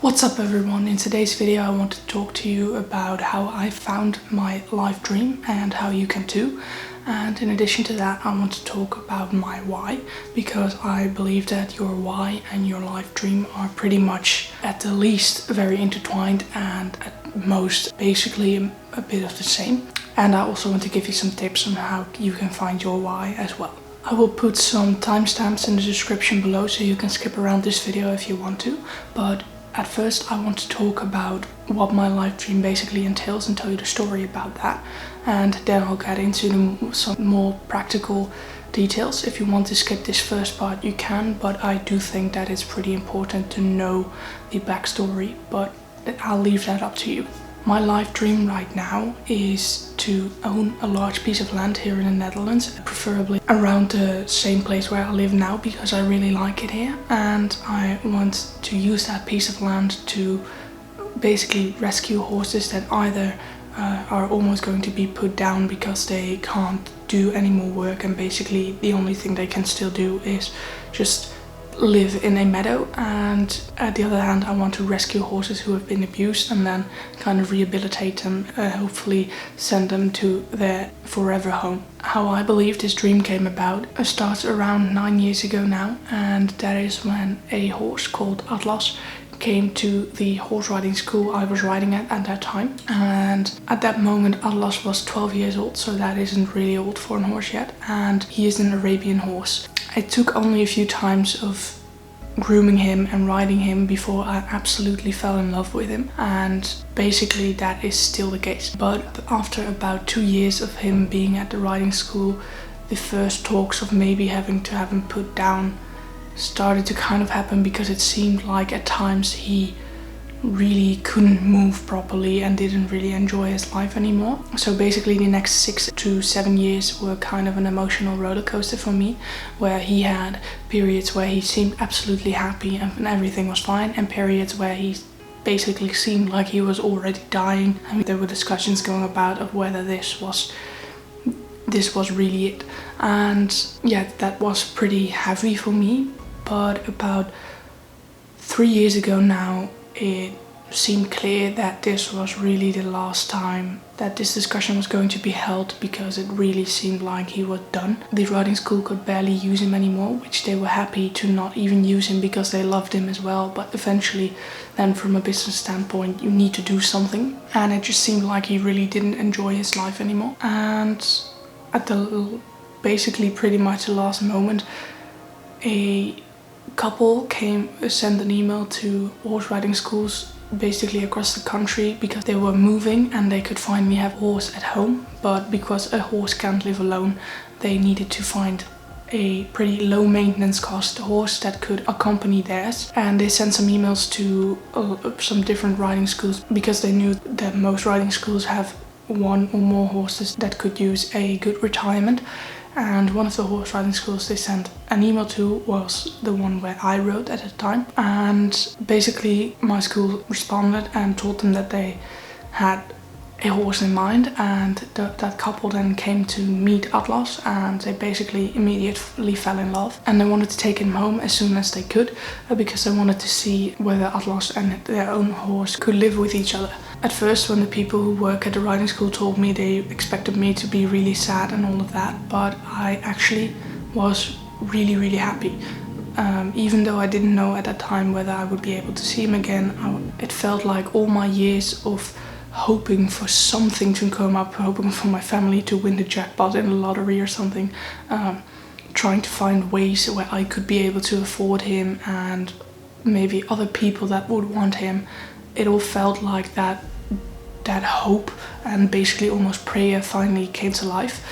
What's up everyone? In today's video I want to talk to you about how I found my life dream and how you can too. And in addition to that I want to talk about my why, because I believe that your why and your life dream are pretty much at the least very intertwined and at most basically a bit of the same. And I also want to give you some tips on how you can find your why as well. I will put some timestamps in the description below so you can skip around this video if you want to, but at first I want to talk about what my life dream basically entails and tell you the story about that, and then I'll get into some more practical details. If you want to skip this first part you can, but I do think that it's pretty important to know the backstory, but I'll leave that up to you. My life dream right now is to own a large piece of land here in the Netherlands, preferably around the same place where I live now because I really like it here, and I want to use that piece of land to basically rescue horses that either are almost going to be put down because they can't do any more work, and basically the only thing they can still do is just live in a meadow, and at the other hand I want to rescue horses who have been abused and then kind of rehabilitate them, hopefully send them to their forever home. How I believe this dream came about starts around 9 years ago now, and that is when a horse called Atlas came to the horse riding school I was riding at that time, and at that moment Atlas was 12 years old, so that isn't really old for a horse yet, and he is an Arabian horse. It took only a few times of grooming him and riding him before I absolutely fell in love with him, and basically that is still the case. But after about 2 years of him being at the riding school, the first talks of maybe having to have him put down started to kind of happen, because it seemed like at times he really couldn't move properly and didn't really enjoy his life anymore. So basically the next 6 to 7 years were kind of an emotional roller coaster for me, where he had periods where he seemed absolutely happy and everything was fine, and periods where he basically seemed like he was already dying. I mean, there were discussions going about of whether this was really it, and yeah, that was pretty heavy for me. But about 3 years ago now it seemed clear that this was really the last time that this discussion was going to be held, because it really seemed like he was done. The riding school could barely use him anymore, which they were happy to not even use him because they loved him as well, but eventually then from a business standpoint you need to do something, and it just seemed like he really didn't enjoy his life anymore. And at the basically pretty much the last moment, a couple sent an email to horse riding schools basically across the country because they were moving and they could finally have a horse at home, but because a horse can't live alone they needed to find a pretty low maintenance cost horse that could accompany theirs. And they sent some emails to some different riding schools because they knew that most riding schools have one or more horses that could use a good retirement. And one of the horse riding schools they sent an email to was the one where I rode at the time, and basically my school responded and told them that they had a horse in mind, and that couple then came to meet Atlas, and they basically immediately fell in love, and they wanted to take him home as soon as they could, because they wanted to see whether Atlas and their own horse could live with each other. At first, when the people who work at the riding school told me, they expected me to be really sad and all of that, but I actually was really happy. Even though I didn't know at that time whether I would be able to see him again, it felt like all my years of hoping for something to come up, hoping for my family to win the jackpot in the lottery or something, trying to find ways where I could be able to afford him and maybe other people that would want him. It all felt like that hope and basically almost prayer finally came to life,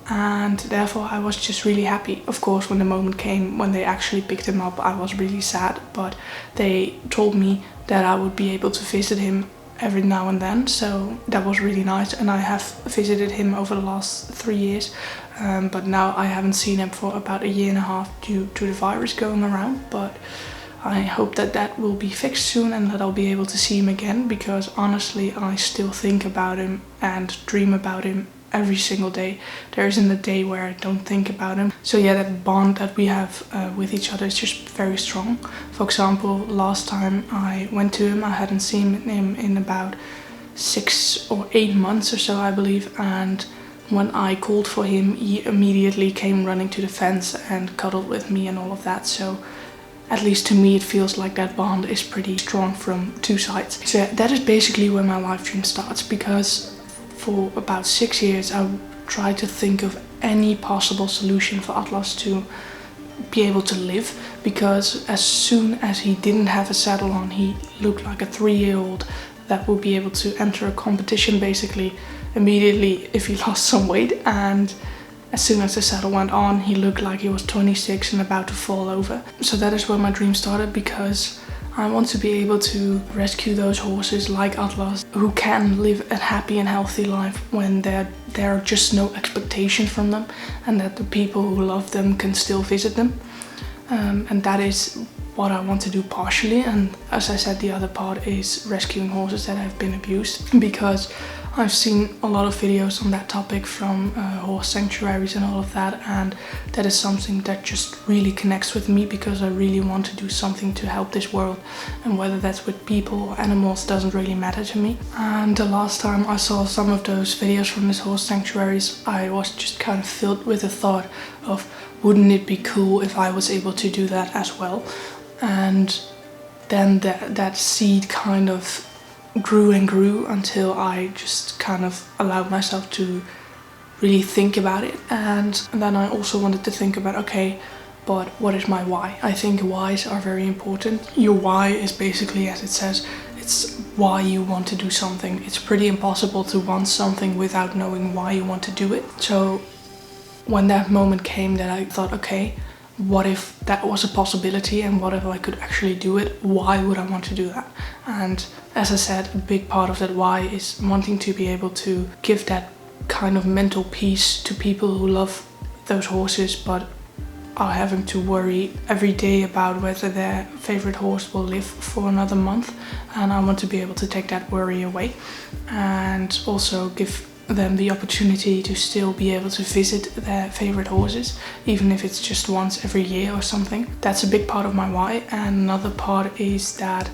and therefore I was just really happy. Of course, when the moment came when they actually picked him up I was really sad, but they told me that I would be able to visit him every now and then, so that was really nice, and I have visited him over the last 3 years, but now I haven't seen him for about 1.5 years due to the virus going around, but I hope that will be fixed soon and that I'll be able to see him again, because honestly I still think about him and dream about him every single day. There isn't a day where I don't think about him. So yeah, that bond that we have with each other is just very strong. For example, last time I went to him, I hadn't seen him in about 6 or 8 months or so, I believe, and when I called for him, he immediately came running to the fence and cuddled with me and all of that. So at least to me, it feels like that bond is pretty strong from two sides. So that is basically where my life dream starts, because for about 6 years I tried to think of any possible solution for Atlas to be able to live, because as soon as he didn't have a saddle on, he looked like a 3-year-old that would be able to enter a competition basically immediately if he lost some weight, and as soon as the saddle went on, he looked like he was 26 and about to fall over. So that is where my dream started, because I want to be able to rescue those horses like Atlas, who can live a happy and healthy life when there are just no expectations from them, and that the people who love them can still visit them. And that is what I want to do partially. And as I said, the other part is rescuing horses that have been abused, because I've seen a lot of videos on that topic from horse sanctuaries and all of that, and that is something that just really connects with me, because I really want to do something to help this world, and whether that's with people or animals doesn't really matter to me. And the last time I saw some of those videos from these horse sanctuaries, I was just kind of filled with the thought of, wouldn't it be cool if I was able to do that as well? And then that seed kind of grew and grew until I just kind of allowed myself to really think about it. And then I also wanted to think about, okay, but what is my why? I think whys are very important. Your why is basically, as it says, it's why you want to do something. It's pretty impossible to want something without knowing why you want to do it. So when that moment came that I thought, okay, what if that was a possibility, and what if I could actually do it? Why would I want to do that? And as I said, a big part of that why is wanting to be able to give that kind of mental peace to people who love those horses but are having to worry every day about whether their favorite horse will live for another month. And I want to be able to take that worry away, and also give them the opportunity to still be able to visit their favorite horses, even if it's just once every year or something. That's a big part of my why. And another part is that,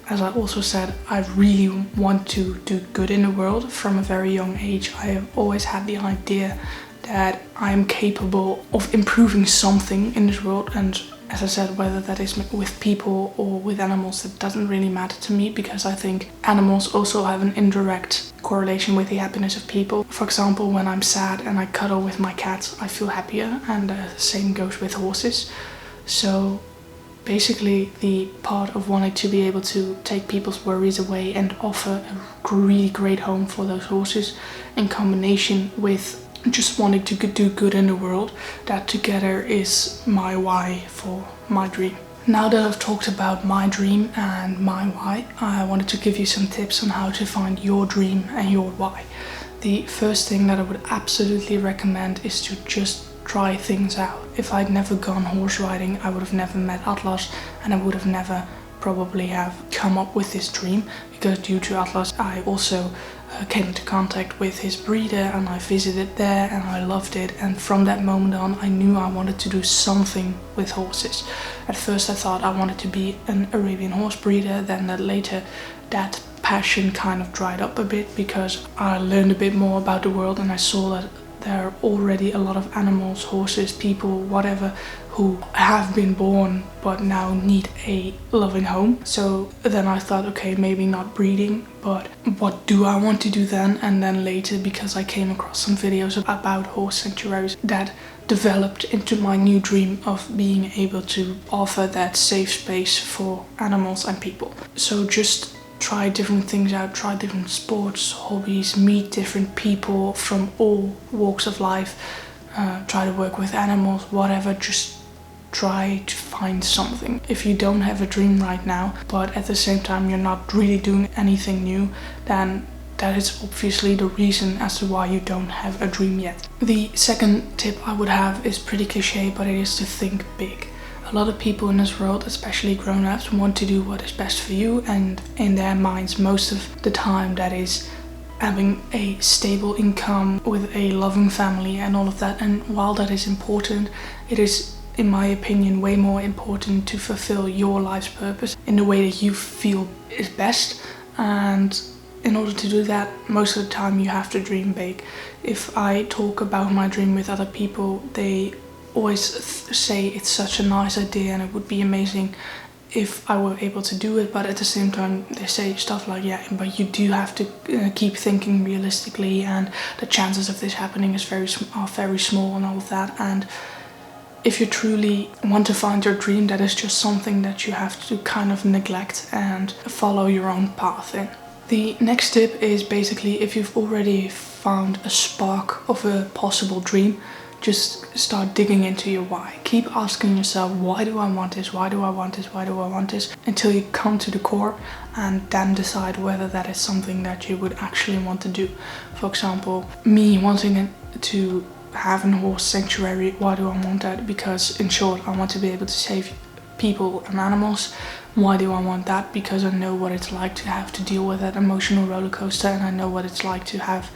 as I also said, I really want to do good in the world. From a very young age, I have always had the idea that I am capable of improving something in this world. And as I said, whether that is with people or with animals, that doesn't really matter to me, because I think animals also have an indirect correlation with the happiness of people. For example, when I'm sad and I cuddle with my cats, I feel happier, and the same goes with horses. So basically, the part of wanting to be able to take people's worries away and offer a really great home for those horses, in combination with just wanting to do good in the world, that together is my why for my dream. Now that I've talked about my dream and my why, I wanted to give you some tips on how to find your dream and your why. The first thing that I would absolutely recommend is to just try things out. If I'd never gone horse riding, I would have never met Atlas, and I would have never probably have come up with this dream, because due to Atlas I also came into contact with his breeder, and I visited there and I loved it. And from that moment on, I knew I wanted to do something with horses. At first I thought I wanted to be an Arabian horse breeder, then later that passion kind of dried up a bit, because I learned a bit more about the world, and I saw that there are already a lot of animals, horses, people, whatever, who have been born but now need a loving home. So then I thought, okay, maybe not breeding, but what do I want to do then? And then later, because I came across some videos about horse sanctuaries, that developed into my new dream of being able to offer that safe space for animals and people. So just try different things out, try different sports, hobbies, meet different people from all walks of life, try to work with animals, whatever, just try to find something. If you don't have a dream right now, but at the same time you're not really doing anything new, then that is obviously the reason as to why you don't have a dream yet. The second tip I would have is pretty cliche, but it is to think big. A lot of people in this world, especially grown-ups, want to do what is best for you, and in their minds most of the time that is having a stable income with a loving family and all of that. And while that is important, it is, in my opinion, way more important to fulfill your life's purpose in the way that you feel is best. And in order to do that, most of the time you have to dream big. If I talk about my dream with other people, they always say it's such a nice idea and it would be amazing if I were able to do it, but at the same time they say stuff like, yeah, but you do have to keep thinking realistically, and the chances of this happening are very small and all of that. And if you truly want to find your dream, that is just something that you have to kind of neglect and follow your own path in. The next tip is basically, if you've already found a spark of a possible dream, just start digging into your why. Keep asking yourself, why do I want this? Why do I want this? Why do I want this? Until you come to the core, and then decide whether that is something that you would actually want to do. For example, me wanting to have a horse sanctuary, why do I want that? Because in short, I want to be able to save people and animals. Why do I want that? Because I know what it's like to have to deal with that emotional roller coaster, and I know what it's like to have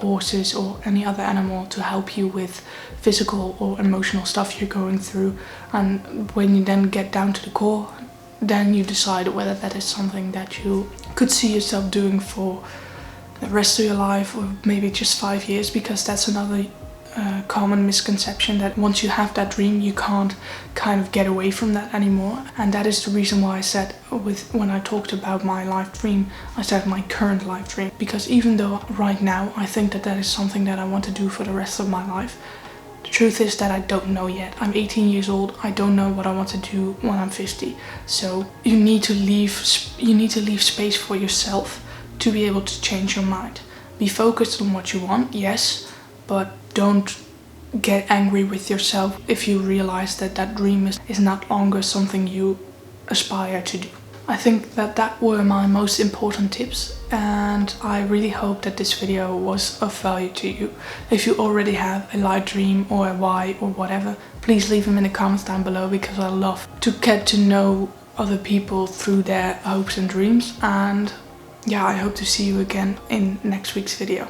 horses or any other animal to help you with physical or emotional stuff you're going through. And when you then get down to the core, then you decide whether that is something that you could see yourself doing for the rest of your life, or maybe just 5 years, because that's another common misconception, that once you have that dream you can't kind of get away from that anymore. And that is the reason why I said, when I talked about my life dream, I said my current life dream, because even though right now I think that that is something that I want to do for the rest of my life, the truth is that I don't know yet. I'm 18 years old, I don't know what I want to do when I'm 50. So you need to leave space for yourself to be able to change your mind. Be focused on what you want, yes, but don't get angry with yourself if you realize that that dream is not longer something you aspire to do. I think that were my most important tips, and I really hope that this video was of value to you. If you already have a life dream or a why or whatever, please leave them in the comments down below, because I love to get to know other people through their hopes and dreams. And yeah, I hope to see you again in next week's video.